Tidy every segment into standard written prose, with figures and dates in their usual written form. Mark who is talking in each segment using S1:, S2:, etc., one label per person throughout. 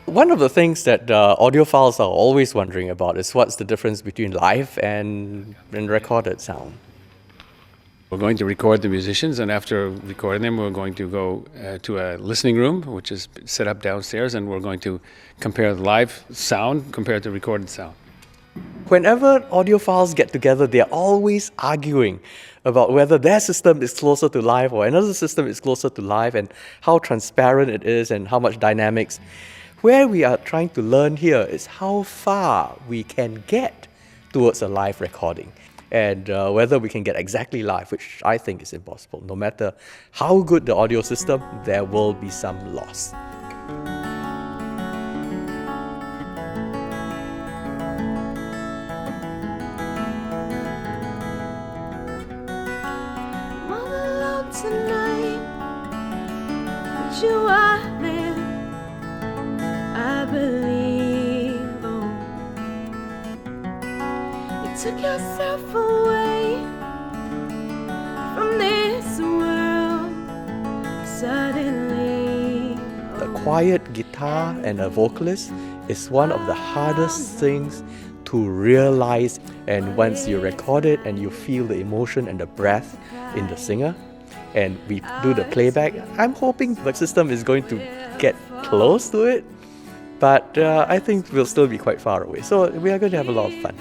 S1: One of the things that audiophiles are always wondering about is what's the difference between live and recorded sound.
S2: We're going to record the musicians, and after recording them, we're going to go to a listening room, which is set up downstairs, and we're going to compare the live sound compared to recorded sound.
S1: Whenever audiophiles get together, they're always arguing about whether their system is closer to live or another system is closer to live, and how transparent it is and how much dynamics. Where we are trying to learn here is how far we can get towards a live recording, and whether we can get exactly live, which I think is impossible. No matter how good the audio system, there will be some loss.
S3: Tonight, but you are there, I believe. Oh, you took yourself away from this world suddenly.
S1: A quiet guitar and a vocalist is one of the hardest things to realize, and once you record it and you feel the emotion and the breath in the singer, and we do the playback, I'm hoping the system is going to get close to it, but I think we'll still be quite far away. So we are going to have a lot of fun.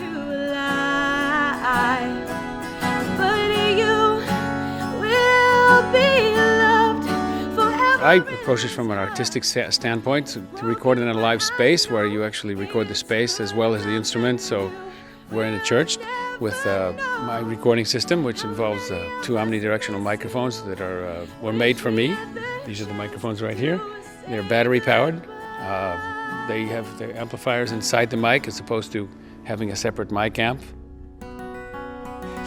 S2: I approach this from an artistic standpoint, to record in a live space where you actually record the space as well as the instrument. So we're in a church with my recording system, which involves two omnidirectional microphones that were made for me. These are the microphones right here. They're battery powered. They have the amplifiers inside the mic as opposed to having a separate mic amp.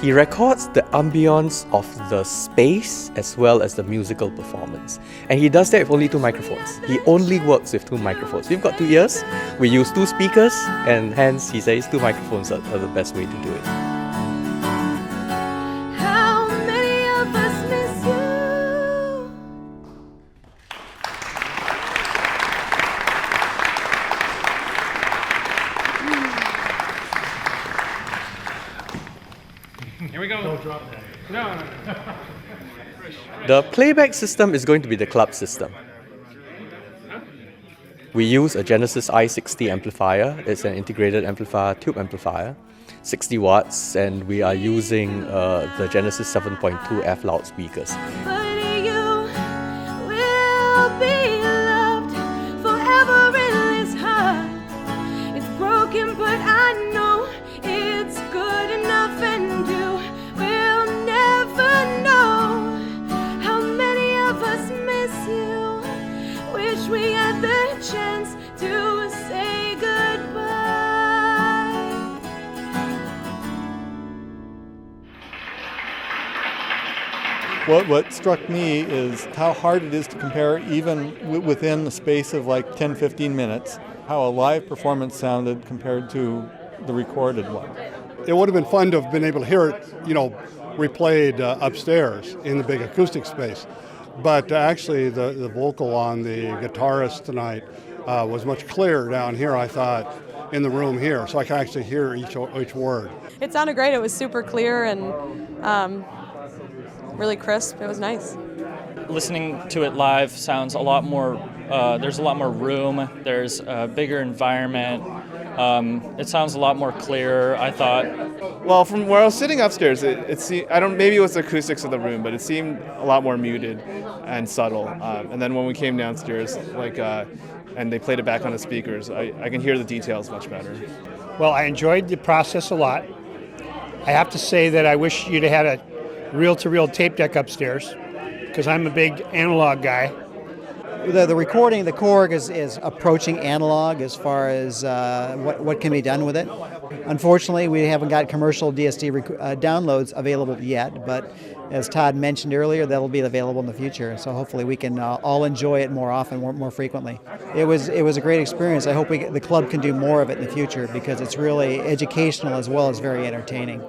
S1: He records the ambience of the space as well as the musical performance. And he does that with only two microphones. He only works with two microphones. We've got 2 ears, we use 2 speakers, and hence he says 2 microphones are the best way to do it.
S3: How many of us miss you?
S2: Here we go. Don't drop that. No.
S1: The playback system is going to be the club system. We use a Genesis i60 amplifier. It's an integrated amplifier, tube amplifier, 60 watts, and we are using the Genesis 7.2 F loudspeakers.
S3: But you will be loved forever in this heart. It's broken, but I know it's good enough, and you will never know how many of us miss you. Wish we had the chance to say goodbye.
S4: What struck me is how hard it is to compare even within the space of like 10-15 minutes, how a live performance sounded compared to the recorded one.
S5: It would have been fun to have been able to hear it, replayed upstairs in the big acoustic space. But actually the vocal on the guitarist tonight was much clearer down here, I thought, in the room here. So I can actually hear each word.
S6: It sounded great. It was super clear and really crisp. It was nice.
S7: Listening to it live sounds a lot more, there's a lot more room, there's a bigger environment. It sounds a lot more clear, I thought.
S8: Well, from where I was sitting upstairs, it seemed, maybe it was the acoustics of the room, but it seemed a lot more muted and subtle. And then when we came downstairs, and they played it back on the speakers, I can hear the details much better.
S9: Well, I enjoyed the process a lot. I have to say that I wish you'd have had a reel-to-reel tape deck upstairs, because I'm a big analog guy.
S10: The recording, the Korg is approaching analog as far as what can be done with it. Unfortunately, we haven't got commercial DSD downloads available yet, but as Todd mentioned earlier, that'll be available in the future. So hopefully we can all enjoy it more often, more frequently. It was a great experience. I hope the club can do more of it in the future, because it's really educational as well as very entertaining.